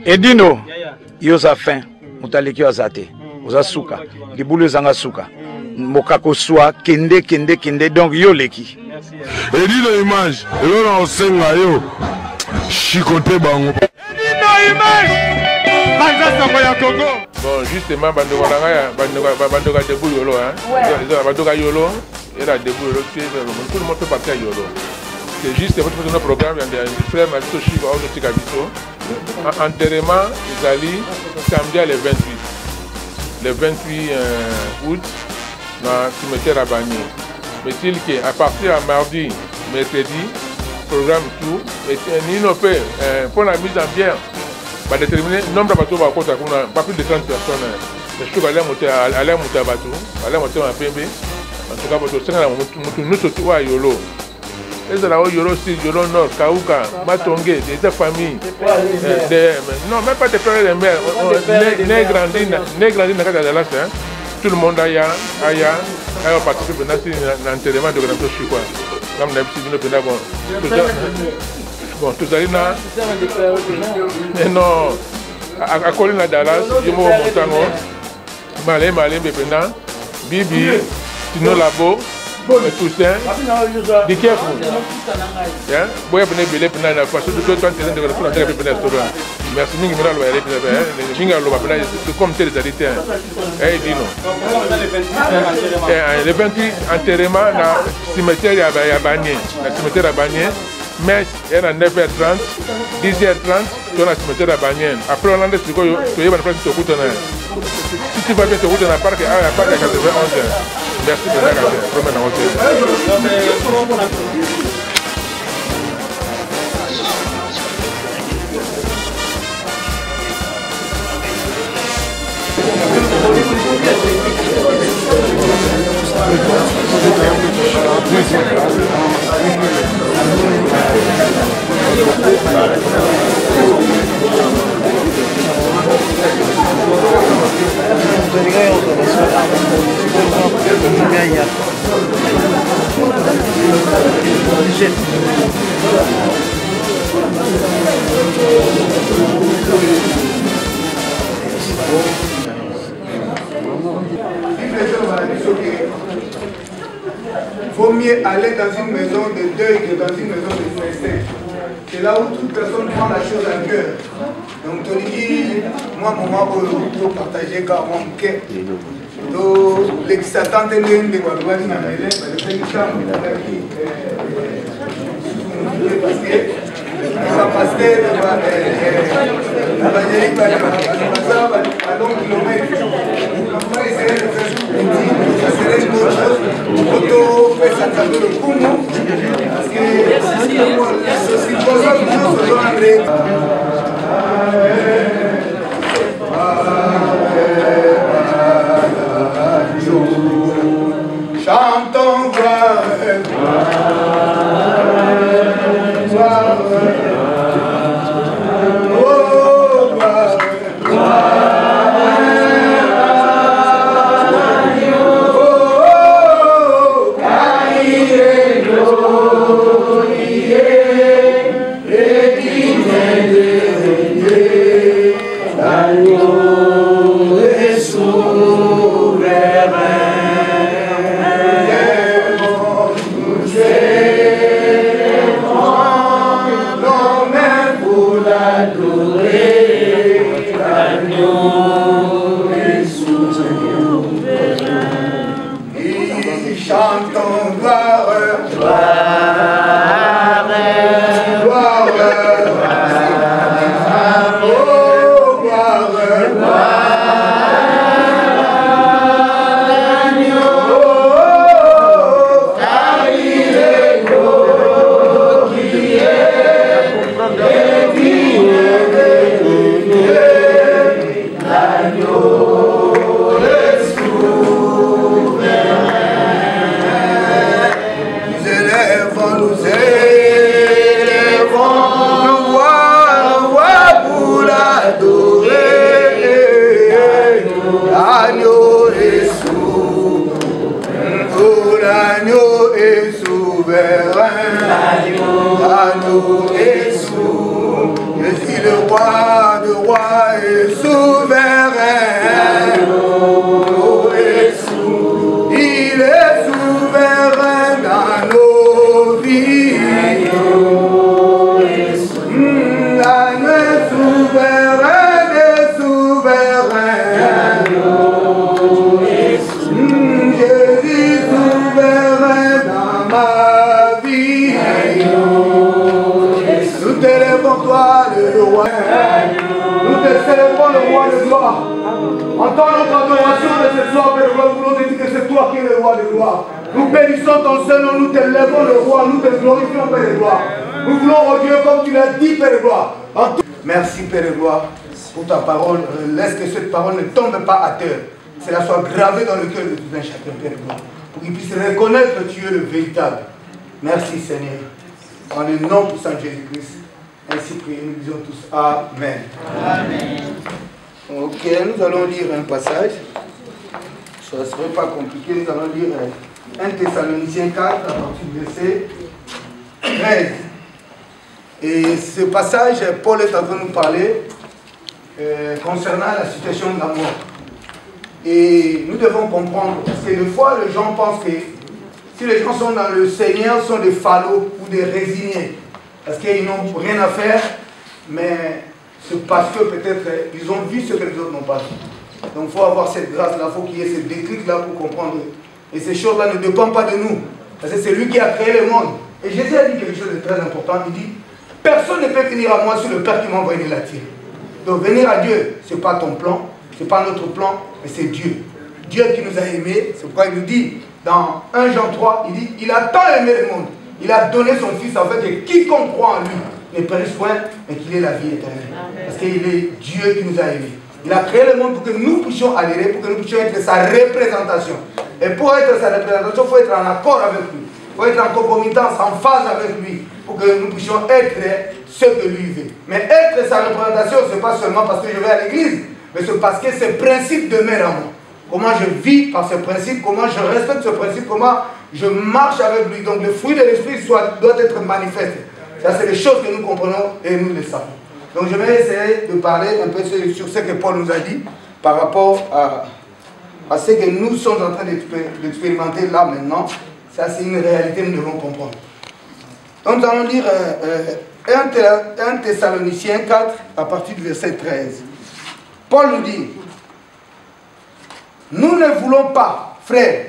Edino, yoza fin, mutaleki wazate, oza suka, libulu zanga suka, mokako soa, kende, donc yo leki. Edino image, elona osenga yo, chikote bango. Edino image, banza sango ya Congo. Bon, justement, bandoka debout yolo, hein. Bandoka yolo, et la debout yolo, tout le monde peut partir à yolo. C'est juste votre programme, il y a des frères, mais tout chiffre, tout ce enterrement, Isali, samedi le 28. Le 28 août, dans le cimetière à Bagné. Mais il que à partir de mardi, mercredi, programme tout, et nous peut, pour la mise en bière, va déterminer le nombre de bateaux, pas plus de 30 personnes. Mais je trouve aller monter à bateau, aller monter en PMB. En tout cas, nous sommes à Yolo. Les là Yolo Sud, Yolo Nord, Kaouka, Matongé, des familles. Non, même pas des frères et des mères. Né grandi dans le Dallas. Tout le monde a participé à l'enterrement de Grand Chikwa. Comme d'habitude, nous avons bon, tout ça, non, à Colina Dallas, je me montango, Malé, Bépena, Bibi, Tino Labo, Toussaint, Dikefu. Boya Bene Bele Pena, la façon de tout le temps de la Pena. Merci, Minga comme telalité. Le 28 enterrement dans le cimetière à Bagné. Le cimetière à Bagné. Mais il y a 9h30, 10h30, dans le cimetière à Bagné. Après, on a des trucs qui sont en place de tout. Si tu vas bien te rouler dans le parc à 91h. Merci de la Il vaut mieux aller dans une maison de deuil que dans une maison de fiançailles. C'est là où toute personne prend la chose à cœur. Donc, tu dis, moi, maman, pour partager car mon cœur. Donc, l'existant de l'une des Guadeloupe, parce que ça serait une bonne chose. Auto fait ça dans le Congo. Parce que c'est pour ça que nous sommes en règle. Chantons gloire. L'agneau est souverain, je suis le roi roi de gloire. Nous bénissons ton Seigneur, nous t'élèvons le roi, nous te glorifions, Père de gloire. Nous voulons, oh Dieu, comme tu l'as dit, Père de gloire. Merci, Père de gloire, pour ta parole. Laisse que cette parole ne tombe pas à terre. Que cela soit gravé dans le cœur de tout un chacun, Père de gloire. Pour qu'il puisse reconnaître que tu es le véritable. Merci, Seigneur. En le nom puissant de Jésus-Christ. Ainsi prions, nous disons tous Amen. Amen. Ok, nous allons lire un passage. Ça ne serait pas compliqué, nous allons lire 1 Thessaloniciens 4 à partir du verset 13. Et ce passage, Paul est en train de nous parler concernant la situation de la mort. Et nous devons comprendre, parce que des fois les gens pensent que si les gens sont dans le Seigneur, sont des falots ou des résignés, parce qu'ils n'ont rien à faire, mais c'est parce que peut-être ils ont vu ce que les autres n'ont pas vu. Donc il faut avoir cette grâce-là, il faut qu'il y ait ce déclic-là pour comprendre. Et ces choses-là ne dépendent pas de nous. Parce que c'est lui qui a créé le monde. Et Jésus a dit quelque chose de très important. Il dit, personne ne peut venir à moi si le Père qui m'a envoyé l'attire. Donc venir à Dieu, ce n'est pas ton plan, ce n'est pas notre plan, mais c'est Dieu. Dieu qui nous a aimés, c'est pourquoi il nous dit, dans 1 Jean 3, il dit, il a tant aimé le monde, il a donné son Fils afin que quiconque croit en lui ne périsse point, mais qu'il ait la vie éternelle. Parce qu'il est Dieu qui nous a aimés. Il a créé le monde pour que nous puissions adhérer, pour que nous puissions être sa représentation. Et pour être sa représentation, il faut être en accord avec lui. Il faut être en concomitance, en phase avec lui, pour que nous puissions être ce que lui veut. Mais être sa représentation, ce n'est pas seulement parce que je vais à l'église, mais c'est parce que ce principe demeure en moi. Comment je vis par ce principe, comment je respecte ce principe, comment je marche avec lui. Donc le fruit de l'esprit doit être manifeste. Ça, c'est les choses que nous comprenons et nous les savons. Donc je vais essayer de parler un peu sur ce que Paul nous a dit par rapport à ce que nous sommes en train d'expérimenter là maintenant. Ça, c'est une réalité que nous devons comprendre. Donc nous allons lire 1 Thessaloniciens 4 à partir du verset 13. Paul nous dit, nous ne voulons pas, frères,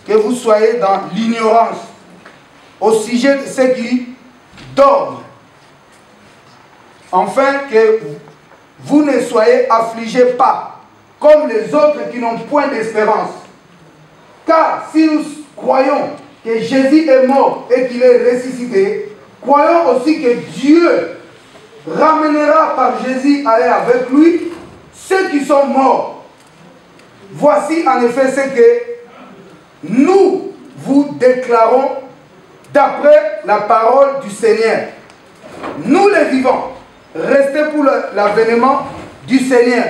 que vous soyez dans l'ignorance au sujet de ceux qui dorment, afin que vous ne soyez affligés pas, comme les autres qui n'ont point d'espérance. Car si nous croyons que Jésus est mort et qu'il est ressuscité, croyons aussi que Dieu ramènera par Jésus avec lui ceux qui sont morts. Voici en effet ce que nous vous déclarons d'après la parole du Seigneur. Nous les vivants, restez pour l'avènement du Seigneur.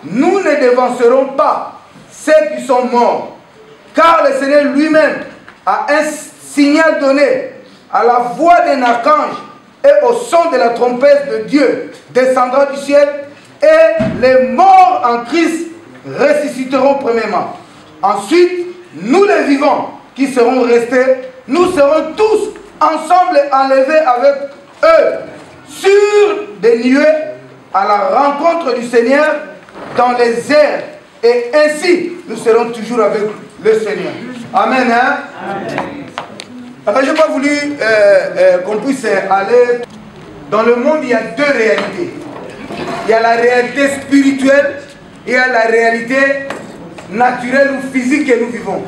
Nous ne dévancerons pas ceux qui sont morts, car le Seigneur lui-même a un signal donné à la voix d'un archange et au son de la trompette de Dieu descendra du ciel, et les morts en Christ ressusciteront premièrement. Ensuite, nous les vivants qui serons restés, nous serons tous ensemble enlevés avec eux sur des nuées à la rencontre du Seigneur dans les airs, et ainsi nous serons toujours avec le Seigneur. Amen. Hein? Amen. Alors je n'ai pas voulu qu'on puisse aller dans le monde. Il y a deux réalités. Il y a la réalité spirituelle et il y a la réalité naturelle ou physique que nous vivons.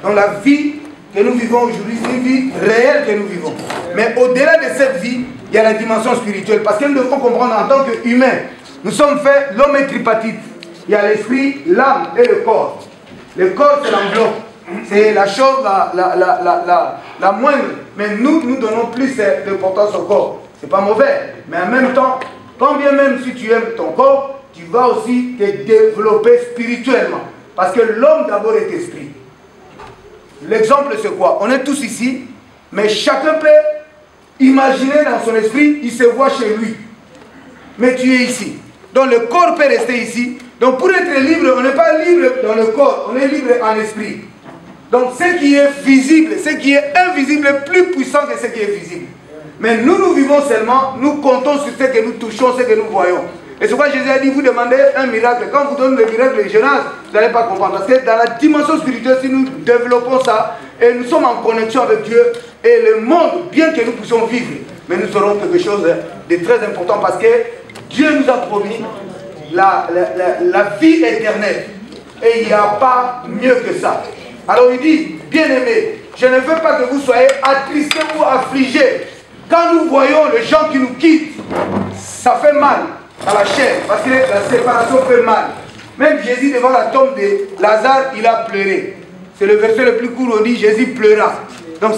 Donc la vie que nous vivons aujourd'hui, c'est une vie réelle que nous vivons. Mais au-delà de cette vie, il y a la dimension spirituelle. Parce que nous devons comprendre en tant qu'humains, nous sommes faits, l'homme est tripartite. Il y a l'esprit, l'âme et le corps. Le corps, c'est l'enveloppe. C'est la chose la moindre. Mais nous donnons plus d'importance au corps. Ce n'est pas mauvais. Mais en même temps, quand bien même si tu aimes ton corps, tu vas aussi te développer spirituellement. Parce que l'homme d'abord est esprit. L'exemple c'est quoi? On est tous ici, mais chacun peut imaginer dans son esprit, il se voit chez lui. Mais tu es ici. Donc le corps peut rester ici. Donc pour être libre, on n'est pas libre dans le corps, on est libre en esprit. Donc ce qui est visible, ce qui est invisible est plus puissant que ce qui est visible. Mais nous vivons seulement, nous comptons sur ce que nous touchons, ce que nous voyons. Et c'est pourquoi Jésus a dit, vous demandez un miracle. Quand vous donnez le miracle de Jonas, vous n'allez pas comprendre. Parce que dans la dimension spirituelle, si nous développons ça, et nous sommes en connexion avec Dieu, et le monde, bien que nous puissions vivre, mais nous aurons quelque chose de très important, parce que Dieu nous a promis la vie éternelle. Et il n'y a pas mieux que ça. Alors il dit, bien-aimés, je ne veux pas que vous soyez attristés ou affligés. Quand nous voyons les gens qui nous quittent, ça fait mal dans la chair, parce que la séparation fait mal. Même Jésus, devant la tombe de Lazare, il a pleuré. C'est le verset le plus court, on dit Jésus pleura. Donc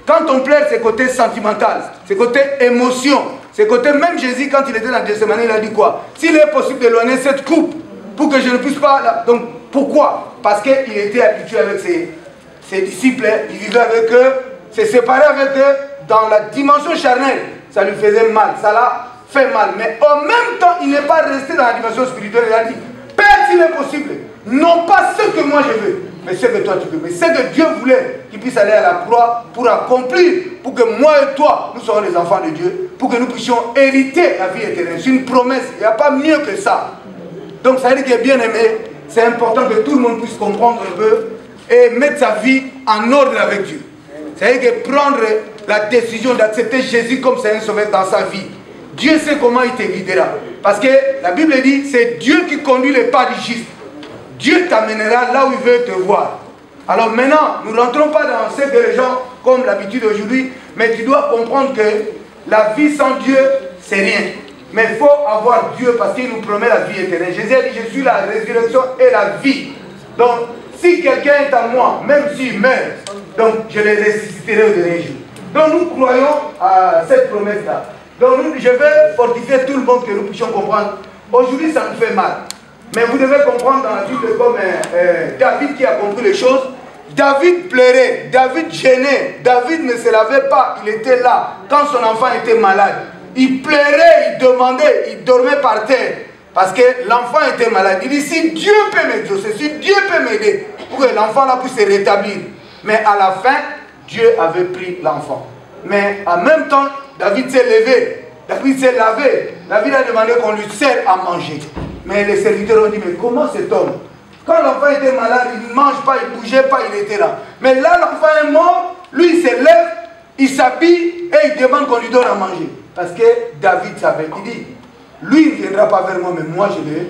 quand on pleure, c'est côté sentimental, c'est côté émotion, c'est côté, même Jésus, quand il était dans Gethsémani, il a dit quoi? S'il est possible d'éloigner cette coupe pour que je ne puisse pas... Donc pourquoi? Parce qu'il était habitué avec ses disciples, il vivait avec eux, s'est séparé avec eux, dans la dimension charnelle, ça lui faisait mal, ça l'a fait mal. Mais en même temps, il n'est pas resté dans la dimension spirituelle, il a dit, Père, s'il est possible, non pas ce que moi je veux, mais ce que toi tu veux. Mais ce que Dieu voulait qu'il puisse aller à la croix pour accomplir, pour que moi et toi, nous soyons les enfants de Dieu, pour que nous puissions hériter la vie éternelle. C'est une promesse, il n'y a pas mieux que ça. Donc ça veut dire que bien aimé, c'est important que tout le monde puisse comprendre un peu et mettre sa vie en ordre avec Dieu. Ça veut dire que prendre la décision d'accepter Jésus comme Seigneur Sauveur dans sa vie. Dieu sait comment il te guidera. Parce que la Bible dit, c'est Dieu qui conduit les pas du juste. Dieu t'amènera là où il veut te voir. Alors maintenant, nous ne rentrons pas dans ce que les gens, comme l'habitude aujourd'hui, mais tu dois comprendre que la vie sans Dieu, c'est rien. Mais il faut avoir Dieu parce qu'il nous promet la vie éternelle. Jésus a dit, je suis la résurrection et la vie. Donc, si quelqu'un est à moi, même s'il meurt, donc je le ressusciterai au dernier jour. Donc nous croyons à cette promesse-là. Donc je vais fortifier tout le monde que nous puissions comprendre. Aujourd'hui, ça nous fait mal. Mais vous devez comprendre dans la Bible comme David qui a compris les choses. David pleurait, David gênait, David ne se lavait pas, il était là. Quand son enfant était malade, il pleurait, il demandait, il dormait par terre. Parce que l'enfant était malade. Il dit, si Dieu peut m'exaucer, si Dieu peut m'aider, pour que l'enfant là puisse se rétablir. Mais à la fin, Dieu avait pris l'enfant. Mais en même temps, David s'est levé, David s'est lavé, David a demandé qu'on lui serve à manger. Mais les serviteurs ont dit, mais comment cet homme, quand l'enfant était malade, il ne mange pas, il ne bougeait pas, il était là. Mais là, l'enfant est mort, lui il se lève, il s'habille et il demande qu'on lui donne à manger. Parce que David savait, il dit, lui il ne viendra pas vers moi, mais moi je le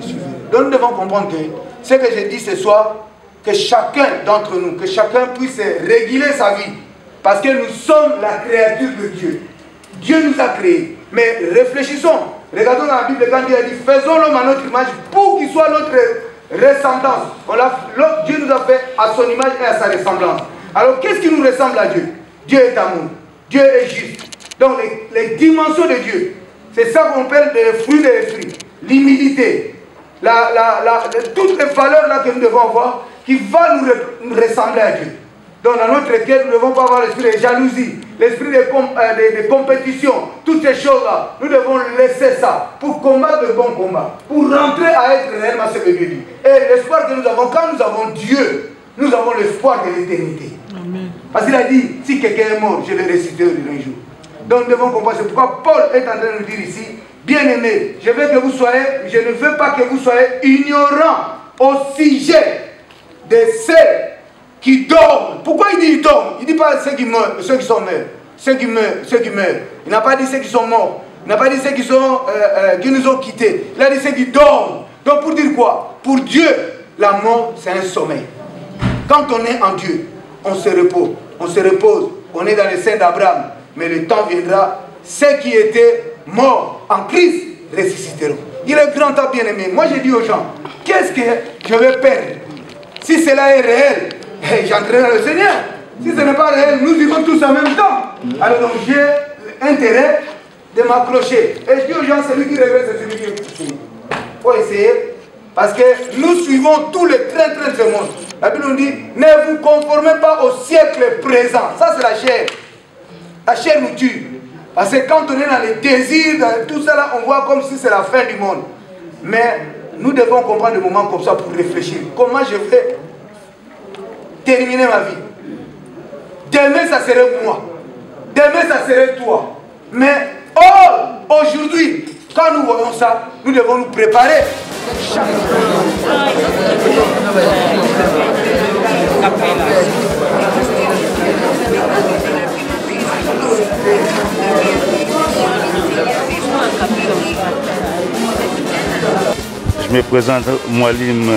suivrai. Donc nous devons comprendre que ce que je dis ce soir, que chacun d'entre nous, que chacun puisse réguler sa vie. Parce que nous sommes la créature de Dieu. Dieu nous a créés. Mais réfléchissons. Regardons dans la Bible quand Dieu a dit, faisons l'homme à notre image pour qu'il soit notre ressemblance. Dieu nous a fait à son image et à sa ressemblance. Alors qu'est-ce qui nous ressemble à Dieu? Dieu est amour. Dieu est juste. Donc les dimensions de Dieu, c'est ça qu'on appelle les fruits de l'esprit. L'humilité. Toutes les valeurs là que nous devons avoir qui vont nous ressembler à Dieu. Donc dans notre cœur, nous ne devons pas avoir l'esprit de jalousie, l'esprit de compétition, toutes ces choses-là. Nous devons laisser ça pour combattre le bon combat, pour rentrer à être réellement ce que Dieu dit. Et l'espoir que nous avons, quand nous avons Dieu, nous avons l'espoir de l'éternité. Parce qu'il a dit, si quelqu'un est mort, je le ressusciterai au dernier jour. Donc nous devons comprendre, c'est pourquoi Paul est en train de nous dire ici, bien-aimés, je ne veux pas que vous soyez ignorants au sujet de ceux qui dorment. Pourquoi il dit ils dorment? Il ne dit pas ceux qui meurent, ceux qui sont morts. Ceux qui meurent. Il n'a pas dit ceux qui sont morts. Il n'a pas dit ceux qui nous ont quittés. Il a dit ceux qui dorment. Donc pour dire quoi? Pour Dieu, la mort, c'est un sommeil. Quand on est en Dieu, on se repose. On se repose. On est dans le sein d'Abraham. Mais le temps viendra, ceux qui étaient morts en Christ ressusciteront. Il est grand temps, bien-aimé. Moi, je dis aux gens, qu'est-ce que je vais perdre? Si cela est réel, j'entrerai dans le Seigneur. Si ce n'est pas réel, nous vivons tous en même temps. Alors donc j'ai intérêt de m'accrocher. Et je dis aux gens, celui qui regrette, c'est celui qui est. Il faut essayer. Parce que nous suivons tous les trains de ce monde. La Bible nous dit, ne vous conformez pas au siècle présent. Ça c'est la chair. La chair nous tue. Parce que quand on est dans les désirs, dans tout ça là, on voit comme si c'est la fin du monde. Mais nous devons comprendre des moments comme ça pour réfléchir. Comment je vais terminer ma vie? Demain, ça serait moi. Demain, ça serait toi. Mais aujourd'hui, quand nous voyons ça, nous devons nous préparer. Je me présente Moualim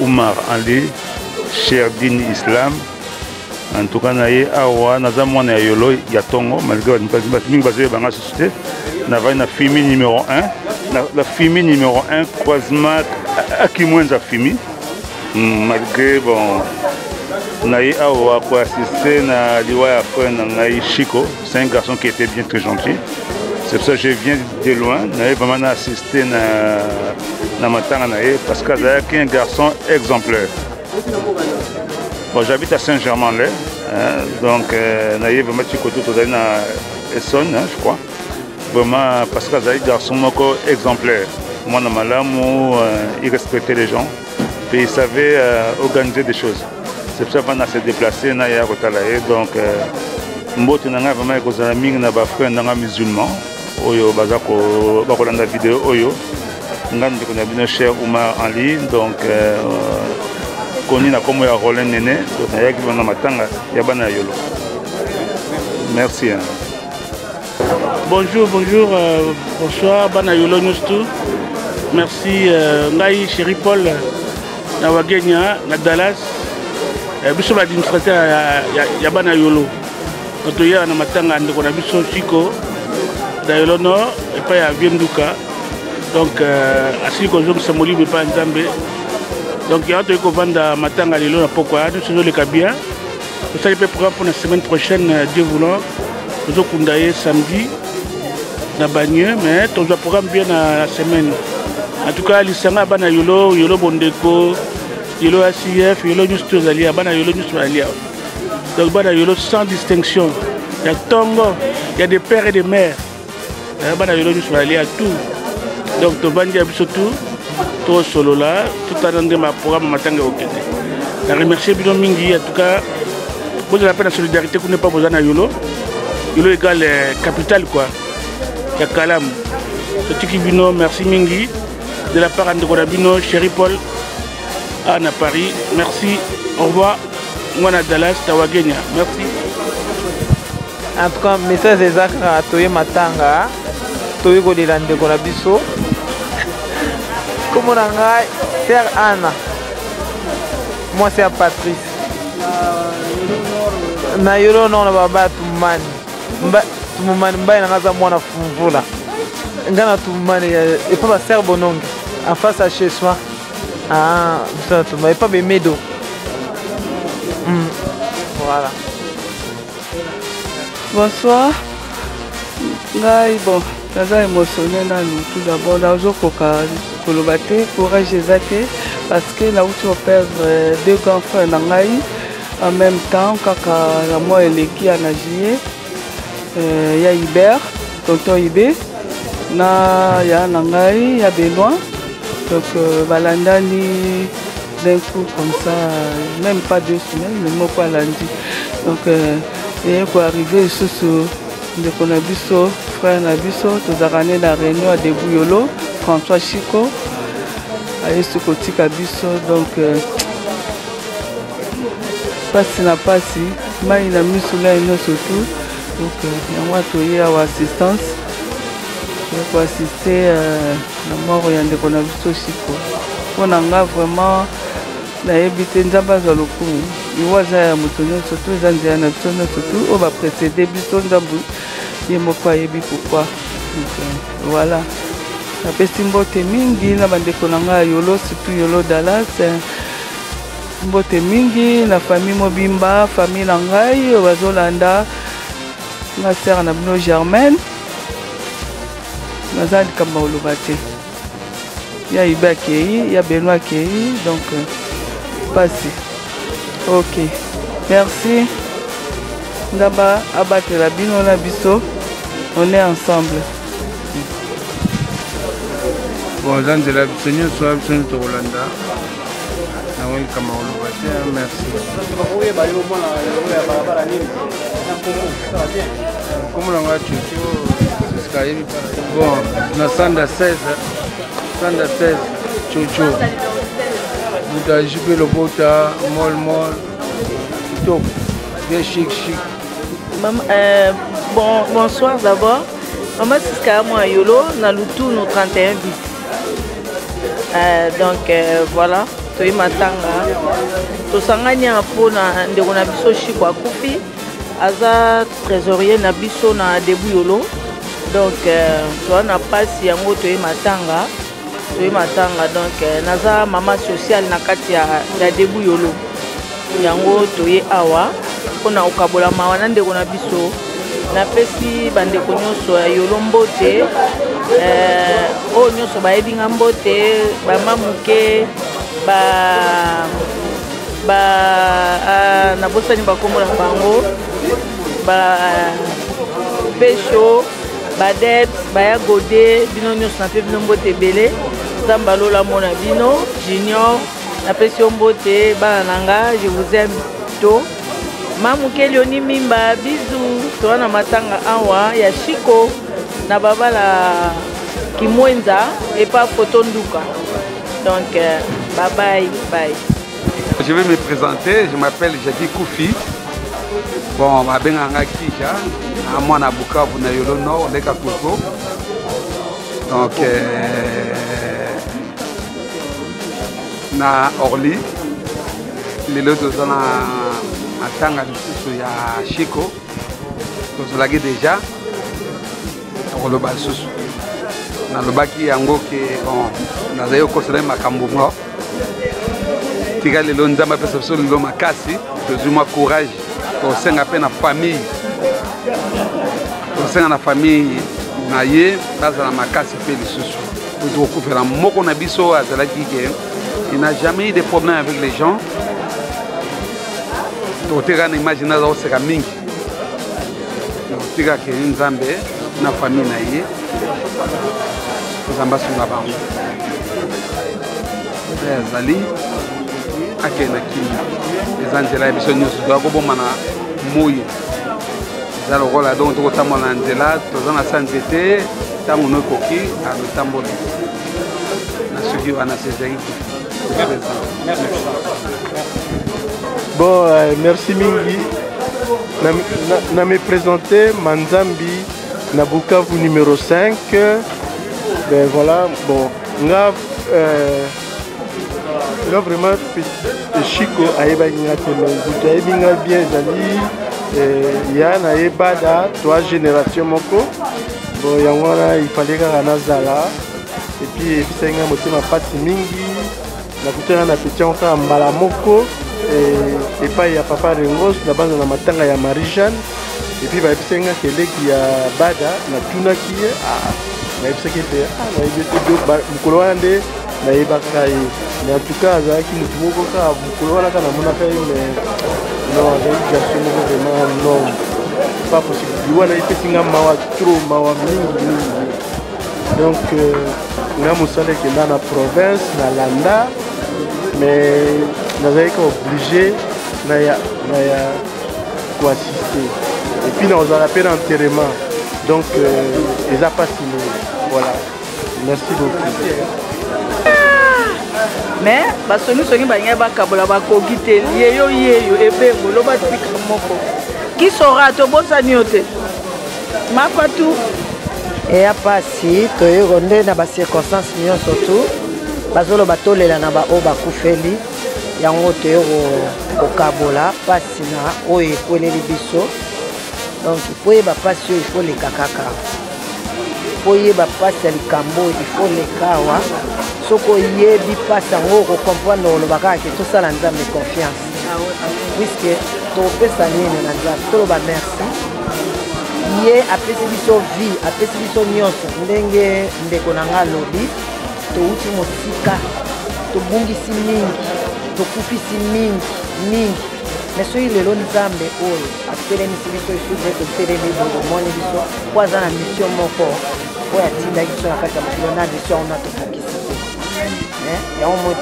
Oumar Ali. Sherdin Islam. En tout cas, naye awa naza mwana yolo ya tongo malgré mingi bazé banga société nava na fimi numéro 1 la fimi numéro 1 croisement akimwenza fimi malgré bon naye awa pour assister na liwa ya frère ngai Chico, c'est un garçon qui était bien très gentil. C'est pour ça que je viens de loin, naye vraiment assister na matanga naye parce que c'est un garçon exemplaire. Bon, j'habite à Saint-Germain-Laye, donc naïe vraiment petit côté tout na Essonne, je crois. Vraiment parce que c'est un garçon exemplaire. Moi, il respectait les gens, et il savait organiser des choses. C'est pour ça qu'on a se déplacé na ya kotalaye. Donc, mbote nanga vraiment ekozala mingi na ba frère nanga musulman. Oyo bazako bakolanda vidéo oyo. Ngandi ko na bino cher Oumar en ligne, donc. Comme ya Roland Nene, merci. Bonjour, bonsoir, Bana Yolo Nustou. Merci, Ngai Chéri Paul, Nawagenya, na Dallas. Biso l'administrateur ya Bana Yolo. Otoya na matanga ndeko na biso Chico, da Yolo Nord, et pas ya Vienduka. Donc, assis qu'on joue Samoli, mais pas Nzambe. Donc il y a un vendre matanga lelo na pourquoi nous sommes les bien. Nous allons programme pour la semaine prochaine Dieu voulant. Nous allons kundaye samedi na Bagneux mais tout le programme bien la semaine. En tout cas lisanga bana yolo bondeko yolo ACF yolo news tozalia bana yolo news alia. Donc bana yolo sans distinction. Il y a Tongo, il y a des pères et des mères. Bana yolo news alia tout. Donc to bandi surtout tout solo là, tout à l'heure de ma programme matanga au Kenya. Je remercie Bidon Mingi, en tout cas, vous avez la peine de solidarité qu'on n'est pas besoin de Yolo. Yolo égale capital quoi. Il y a Kalam. Tiki Bino, merci Mingi. De la part de Bino, Chéri Paul, Anna Paris. Merci. Au revoir. Moi à Dallas, Tawagenya. Merci. En tout cas, message des actes à Toye Matanga, Toye Godiland de Gorabiso. Comment on a Sœur Anna. Moi c'est à Patrice. Na yolo non na baba tumani. Tumani mbaye ngaza mwana fumvula. Ngana tumani et pas Sœur Bonongi en face à chez soi. Ah, ça tumani pas bemedo. Voilà. Bonsoir. Ngai bon, ça émotionnel là tout d'abord là ozokoka kolobate courage ezate parce que là où tu vas perdre deux grands frères nangai en même temps kaka la moi eleki à nagier ya Hubert tonton Ibé na ya nangai ya Benoît donc balandani d'un coup comme ça même pas 2 semaines mais moi pas lundi donc et pour arriver sous de Konabiso frère Nabiso tozakane la réunion à Debouyolo François Chico ayesu kotika biso donc pasi na pasi mai na misula ino surtout donc yango toye awa assistance pour assister na mort ya ndeko na biso Chico mpona nga vraiment nayebi te nzambe azwa lokumu iwo aza ya moto nyonso to eza nzela na biso nyonso tu oyo baprécédé biso nzambe ye moko ayebi pourquoi donc voilà napesi mbote mingi na bandeko na ngai yolo surtout yolo Dallas mbote mingi na famille mobimba famille na ngai oyo bazolanda nga sere na bino Germaine naza likambo oloba te ya Ibe akei ya Benoît akei donc pasi ok merci ndaba abatela bino na biso on est ensemble. Bon, Zanzela, Seigneur, soit absolument au Rwanda. Merci. Comment on va tuer? Bon, na Sanda 16, Chocho. Vous avez joué le bota, mol, top, bien chic. Bonsoir d'abord. Maman Siska moi Yolo, na Lutu no 31 bis. Donc voilà, Toy Matanga. tosangani mpo na ndeko na biso Chiko akufi aza trésorier na biso na Debout Yolo. Donc toa na pasi yango toye matanga donc naza mama social na kati ya Debout Yolo yango toye awa mpona kokabola mawa na ndeko na biso. Napesi bandeko nyonso ya Yolo mbote oyo nyonso bayebi nga mbote bamamuke nabosani bakombola bango pesho badet baya gode bino nyonso nape bino mbote ebele nzambe alola mona bino junior napesi yo mbote bana na nga je vous aime to mamuke Lioni Mimba bizu toa na matanga awa ya Chiko na babala Kimwenza et pas photo nduka. Donc bye bye bye. Je vais me présenter, je m'appelle Jackie Koufi. Bon, ma benganga Kija, à moi na Bukavu na Yolo Nord, Leka Kouko. Donc na Orly, les autres dans atanga lisusu ya Chiko. Tozolaki déjà koloba lisusu. Na lobaki yango ke bon nazayo kosala makambo ngo. Tika lelo nzamba pesa biso lelo makasi tozuma courage tosenga pe na famille tosenga na famille na ye bazala makasi pe lisusu tozokufela moko na biso azalaki ke il n'a jamais eu de problème avec les gens toteka na imagine za oseka mingi tika ke nzambe na famille na ye nzamba sunga bango azali akena kimia eza nzela ya biso nyonso toya koboma na moi eza lokola donc tokotambola na nzela toza na sanze te ntango no ekoki amitambola na soki wana sezaki bon merci mingi na me présenter Manzambi na Bukavu numéro 5 ben voilà bon nga là vraiment Chiko ayeba nga tele buta ebinga bien jali ya na ebada 3 génération moko bon yangona il fallait que nazala et puis bisenga motema pati mingi na kutana na petit encore mbala moko et pas ya papa Rengos na banda na matanga ya Marie-Jeanne et puis ba bisenga keleki ya bada na tunaki na biseke te na ibete do mukolo ande na yebaka ye mais en tout cas azalaki mutu moko kaka mokolo wana kaka namonaka ye mais non azalaki garçon moko vraiment non pas possible wana epesinga mawa trop mawa mingi donc nga mosala ekenda na province na landa mais nazalaki obligé na ya koassister et puis nazala mpe na enterrement donc eza pasi voilà merci beaucoup. Mais basoni songi banya bakabola bakoki te yeyo ebengo loba tika moko qui sera to bosani yote mapatu eya pasi toyeko nde na bacirconstance nyonso tu bazolo batolela na bao bakufeli yango toyeko kokabola pasi na oyo ekweleli biso donc po yeba pasi oyo ifo leka kaka po yeba pasi ya likambo ifo lekawa soko yebi pasi yango okokomprendre olobaka ke tosala nzambe confiance puisque topesa nini na nzambe toloba merci ye apesi biso vie apesi biso nyonso ndenge ndeko na nga alobi touti mosika tobungisi mingi tokufisi mingi mais soki lelo nzambe oyo atelemisi biso esude totelemi bomoni biso po aza na mission moko oyo atindaki biso na kati ya mokilo na mission ona tokokisi yango moi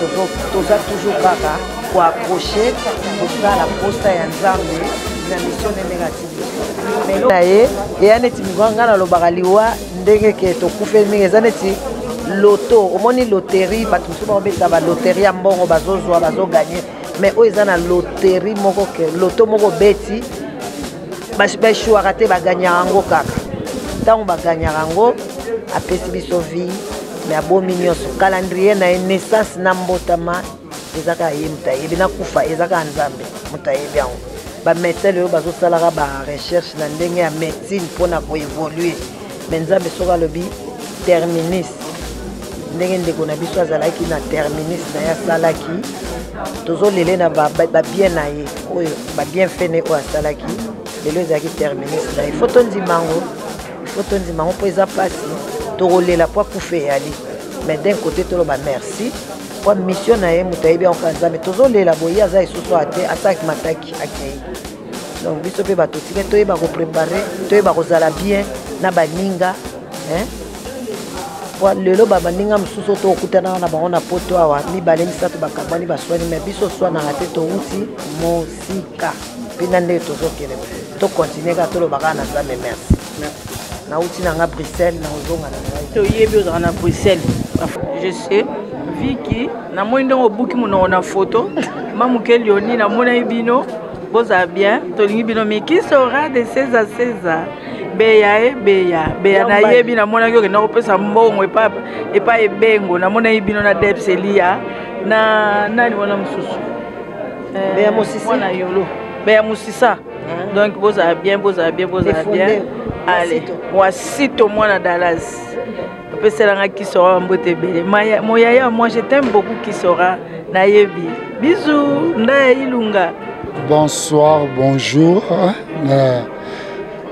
toza toujours kaka koaproche kosala posta ya nzambe na mission ndenge atindi na ye eya neti mingwanga nalobaka liwa ndenge ke tokufeli mingi eza neti loto omoni loterie bato mosusu baobeta baloterie ya mbongo bazozwa bazoganye mais oyo eza na loterie moko ke loto moko beti bashuwaka te baganyaka yango kaka ntango baganyaka yango apesi biso vie mais abomi nyonso calendrier na ye naissance na mbotama ezaka ye mutayebi nakufa ezaka nzambe mutayebi yango bamédecin lelo bazosalaka barecherche na ndenge ya médecine mpona koévolue me nzambe soki alobi terminus ndenge ndeko na biso azalaki na terminus na ye asalaki tozolele na babien na ye oyo babienfait ne oyo asalaki lelo ezalaki terminus na ye ifo tondimango mpo eza mpasi tokolela mpo akufa eyali mais d'un côté toloba merci mpo mission na ye moto ayebi yango nzambe tozolela boye aza lisusu ate asalaki mataki akei donc biso mpe bato tika toyeba koprépare toyeba kozala bien na baninga lelo baninga mosusu tokutana na bango na poto awa mibale misato bakambani baswani me biso swanaka te touti mosika mpe na ndenge tozokele tokontinue kaka tolobaka na nzambe merci nauti nanga Bruxelles na ozonga na ngai toyebi ozala na Bruxelles je sais viki namoni ndenge obuki monoko na foto mamuke lioni namoni bino bozala bien tolingi bino mais qui sera de 16 à 16 ans beya nayebi namonaki okenda kopesa mbongo epa ebengo namonaki bino na deps elia na nani wana mosusu mwana yolo beya mosisa donc bozala bien allez wasito mwana Dallas opeselanga Kisora mbote ebele moyaya moi je t'aime beaucoup Kisora nayebi bisous ndaya ilunga. Bonsoir, bonjour.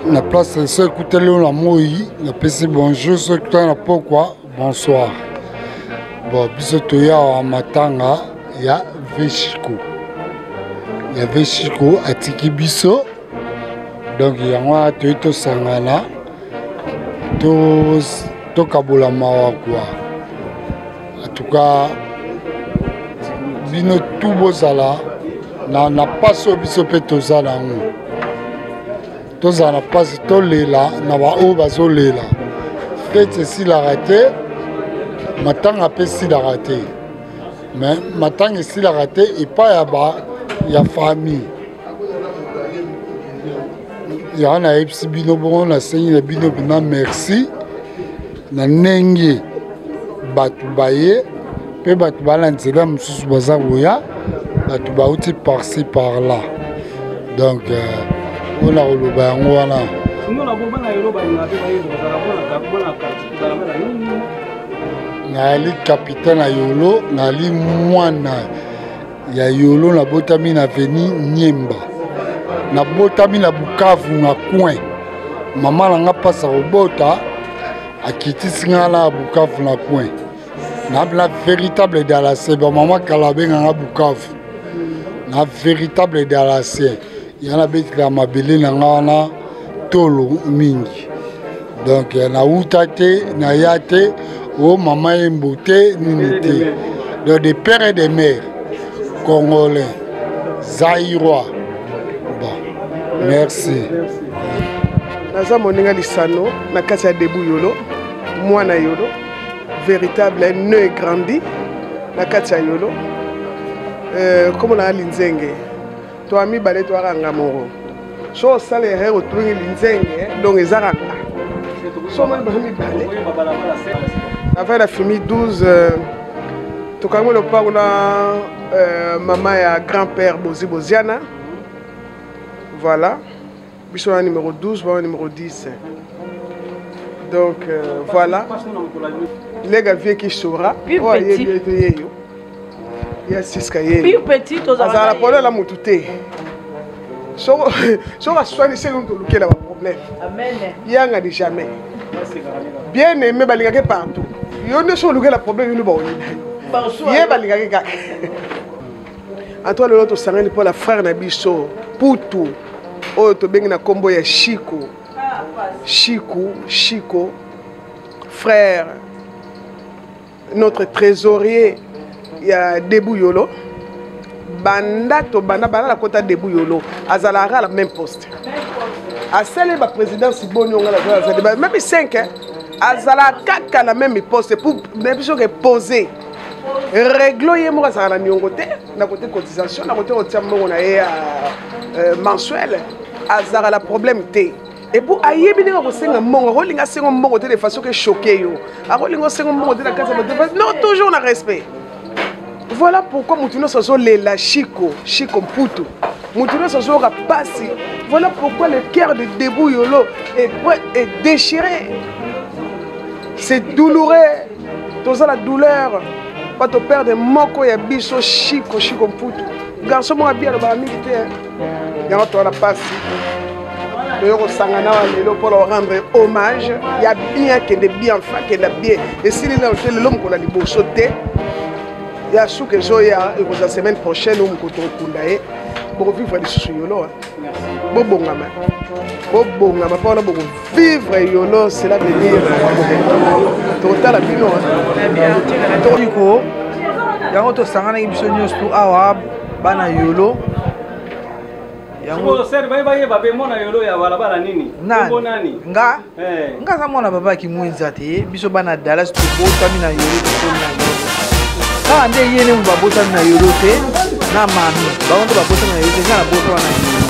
La place c'est écouter la moyi, la PC bonjour, c'est écouter la pourquoi bonsoir. Bon, biso toya wa matanga ya Veshiko. Ya Veshiko atiki biso. Donc yango to sangana to kabula mawa quoi. En tout cas bino tout bozala na passe biso pe tozala ngo. Tozala passe to lela na ba o bazolela. Fête si la raté matanga pe si la raté. Mais matanga si la raté et pas ya famille. Ya na epsi bino bon na senyi na bino bina merci na nenge batu baye pe batu bala nzela mususu baza boya batu bauti par-ci par-là donc on a oloba yango wana nali capitaine ya yolo nali mwana ya yolo na botami na veni Nyemba na botami na Bukavu na coin mama nanga pasa robota akitisi nga na Bukavu na coin na véritable Dalasien ba mama kalabenga nga Bukavu na véritable Dalasien yana betila mabele na nga na tolo mingi donc na utate na yate o mama embote nunité donc des pères et des mères congolais zaïrois. Merci. Naza moninga lisano na kati ya Debu Yolo mwana Yolo véritable nœud grandi na kati ya Yolo comme na linzenge to ami balé to aranga moro so sale hero to linzenge donc ezaraka so moi mi balé avec la famille 12 to kango le pa na maman ya grand-père Bozi Boziana. Voilà, Bichon numéro 12, numéro 10. Donc voilà, les gars vieux qui saura. Il y a 6 cahiers. Plus petit, aux la problème la moutouté. Si on va soigner, c'est nous qui avons un problème. Amen. Il y a jamais. Bien aimé, balinga partout. Il y a un seul problème, il y a un toi le autre sang pour la frère Nabiso Poutou oh to bengi na kombo ya Chico frère notre trésorier ya Debu Yolo banda la kota Debu Yolo azalara la même poste a celle ba président Sibonyo ngala même 5 azala kaka la même poste pour Debu que poser réglo ye mo ça na nyongo te na côté cotisation na côté otiambo na ye mensuel azara la problème te et pour ayebi ne ko senga mongo ko linga sengo mongo te de façon que choqué yo a ko linga sengo mongo te na kasa non toujours na respect Voilà pourquoi Moutouno Soso la Chico Mputu. Moutouno Soso Rapassi. Voilà pourquoi le cœur de Debout Yolo est déchiré. C'est douloureux. Dans la douleur. Pas te perdre Moko Yabiso Chico Mputu. Garçon moi bien le militaire. Il y a un passe. Le Sangana pour leur rendre hommage. Il y a bien que des bien fait, que des bien. Et si l'homme qu'on a dit pour sauter. Il y a ce que j'ai la semaine prochaine où nous allons pour vivre les sous Yolo. Bon vivre Yolo, c'est la venir. Total la pino. Tonico, il y a un sangana qui se news pour Awab, Bana Yolo. Nga samona baba ki mwinza te biso bana Dallas to bota mina Yolo to na Yolo. Ah, nde yene mbabota na Yolo te na mami. Ba ndo babota na Yolo te na bota na Yolo.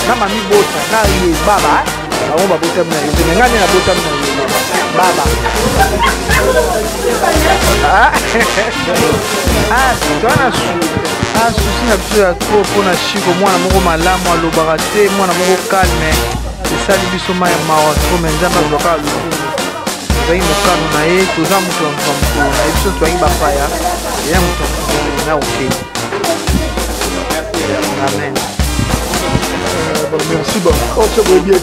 Na mami bota na ye baba. Ba ndo babota na Yolo te ngani na bota na Yolo. Baba. Twana su. Souci na biso ya trop mpona Chico mwana moko malamu alobaka te mwana moko calme esali biso mai ya mawa tro me nzambe azoka lukungu tozangi mokano na ye toza moto ya mokolo na ye biso tozangi bapaya eya moto ya mokolo na okei. Amen. Merci beaucoup. On se voit bien.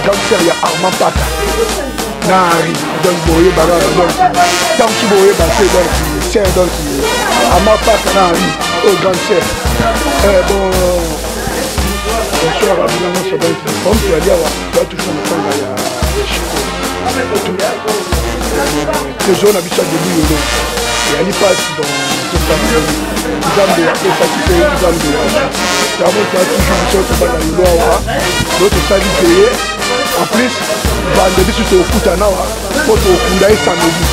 Gangster ya Armand Paka. Nari donc boye bagara donc tant que boye basse donc c'est donc Armand Paka nari au gangster. Bon bonsoir à bien on se va comme tu as dit on toujours le temps ya Chico. Que zone habituelle de Yolo. Et elle passe dans tout ça. Zambe ya fatigué Zambe. D'abord tu as toujours sur ce bas Yolo l'autre salut payé. En plus, vendredi sur le foot à Nawa, pour le Kundaï samedi,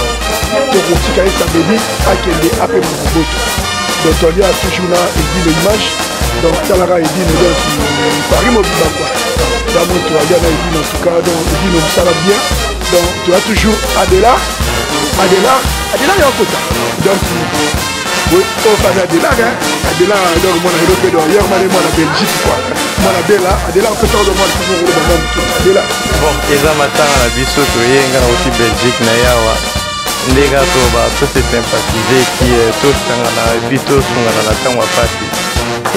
pour le Tikaï samedi, à Kende, après mon bout. Donc, on y a toujours là, il dit l'image, donc, Talara, il dit, Paris, mon bout, quoi. Dans mon toit, il y a en tout cas, donc, il dit, ça va bien. Donc, tu as toujours Adela, il y a un côté. Donc, oui, on va Adela, Adela, donc, mon héros, hier, moi, la Belgique, quoi. Moi, Adela, on peut faire de moi, Adela. Bon, eza matanga na biso toyenga na aussi Belgique na yawa ndeka toba to se sympathiser ki tosangana epi tosungana na ntango ya pasi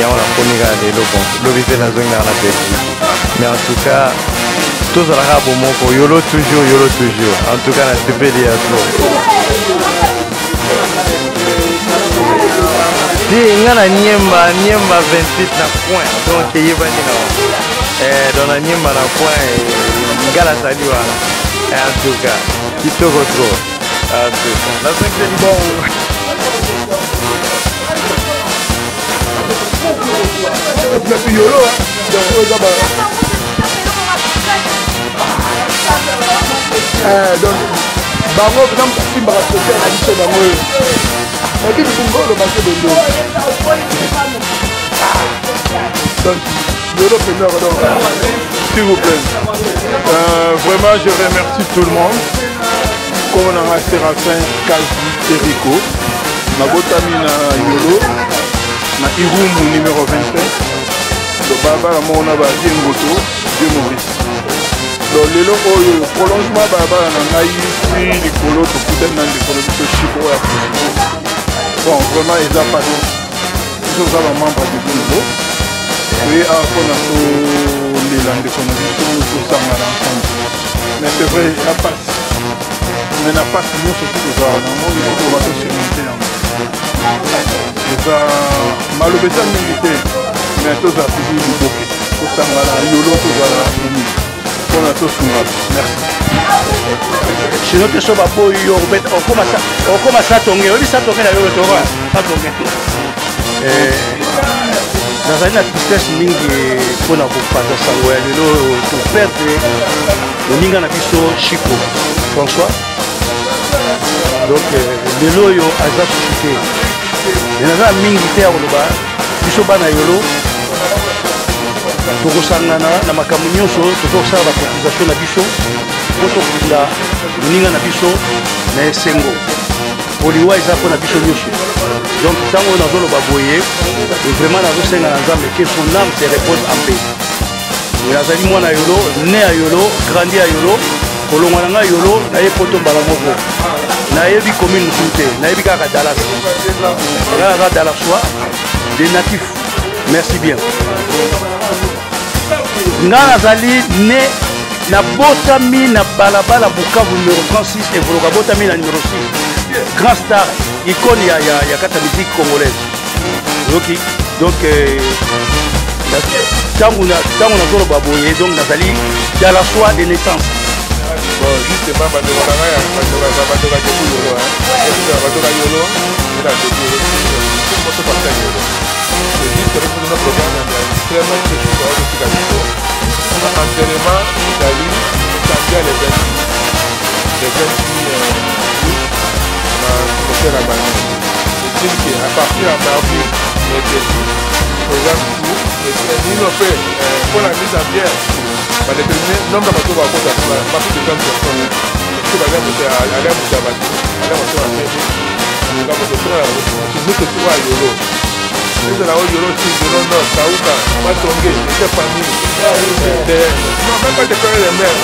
yango nakonika lelo bon lobi mpe nazongi na Belgique mais en tout cas tozalaka bomoko yolo toujours en tout cas nasepeli ya so ti nga na nyemba 28 na point donc eyebani na dans la nyemba na point ngala sali wana en tout cas kitoko trop en tout cas la cinquième bon depuis Yolo donc bango comme simba société na biso bango et puis bingo le bateau de l'eau donc Yolo premier donc s'il vous plaît. Vraiment, je remercie tout le monde. Comme on a Séraphin, Kazi, Erico, Nabotami na Yolo, na Irumu numéro 25, le Baba la Mona Bazi Ngoto, Dieu Maurice. Donc, le prolongement Baba na Naï, les colos, tout le monde de Colombie, Chico, bon, vraiment, ils ont passé. Ils sont un membre du niveau. Et à les langues qu'on a vu tout ça ensemble. Mais c'est vrai, il n'y a pas. Mais il n'y a pas de nous surtout que ça. On va se surmonter. Malheureusement, mais tout ça, c'est du bouquet. Tout ça, Yolo, tout ça, on a tous merci. Chez nous, on commence à tomber. On commence à tomber. nazali na tristesse mingi mpona kopanza sango ya lelo toperdre moninga na biso Chico François donc lelo oyo aza susu te me naza mingi te ya koloba biso bana Yolo tokosangana na makambo nyonso tozokosala bacotisation na biso mpo tokunda moninga na biso na esengo boliwa eza mpona biso nyonso donc ntango oyo nazoloba boye vraiment nazosenga na nzambe ke son âme se repose en paix nazali mwana yolo ne ya yolo grandi ya yolo kolongwa na ngai yolo naye poto mbala moko nayebi commune mosusu te nayebi kaka Dallas nga naza Dallasois des natifs merci bien nga nazali ne nabotami na balabala Bukavu numéro 36 evoloka botami na numéro 6 grand star icône ya kata musique congolaise yoki donc ntango nazoloba boye donc nazali Dallasois de naissance bon justement bandeko na ngai bandoka debu yolo bandoka yolo eza debu yolo moto parta yolo c'est juste que pour notre programme extrêmement précis pour notre biso enterrement d'ali samedi le 26 na côté la banane c'est-à-dire que à partir de mardi mercredi programme tout et nous fait pour la mise en bière va déterminer le nombre de bateaux à côté de la partie de 20 personnes. Parce que aller à Moutabatou, aller à Moutabatou, nous avons de trois à Yolo. Nous avons Yolo, Yolo Nord, Saouka, Matongé, les familles. Non, même pas de faire les mères.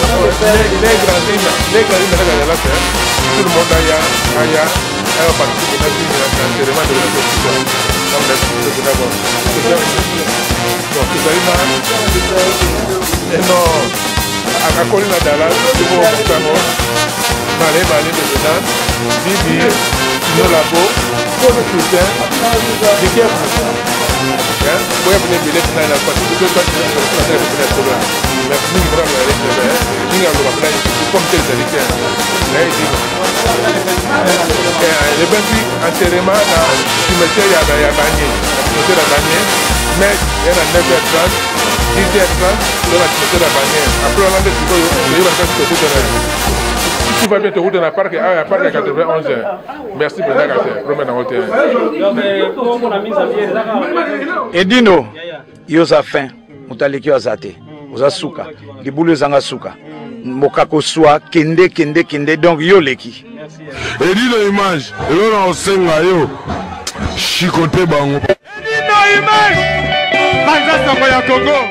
Les grands là, tout le monde a participé à l'enterrement de la société. Comme la société d'abord. Donc, à Colina Dallas, c'est bon, Malé de Bénin, Bibi, Nolabo, pour le soutien, du Kiev. Vous avez venir de la partie de deux parties de la merci, nous avons comme tel le 28 enterrement dans le cimetière à Bagné, mais il y a 9h30, 10h30, dans la cimetière à Bagné. Après, on a dit que tu vas bien te rouler dans la parc à 91h. Merci pour la promène en hauteur. Edino, yoza fin, mutaleki azate, oza suka, libulu zanga suka. Mokako soa kende donc yo leki. Edino image, elona osenga yo. Chikote bango. Edino image. Banza soko ya Congo.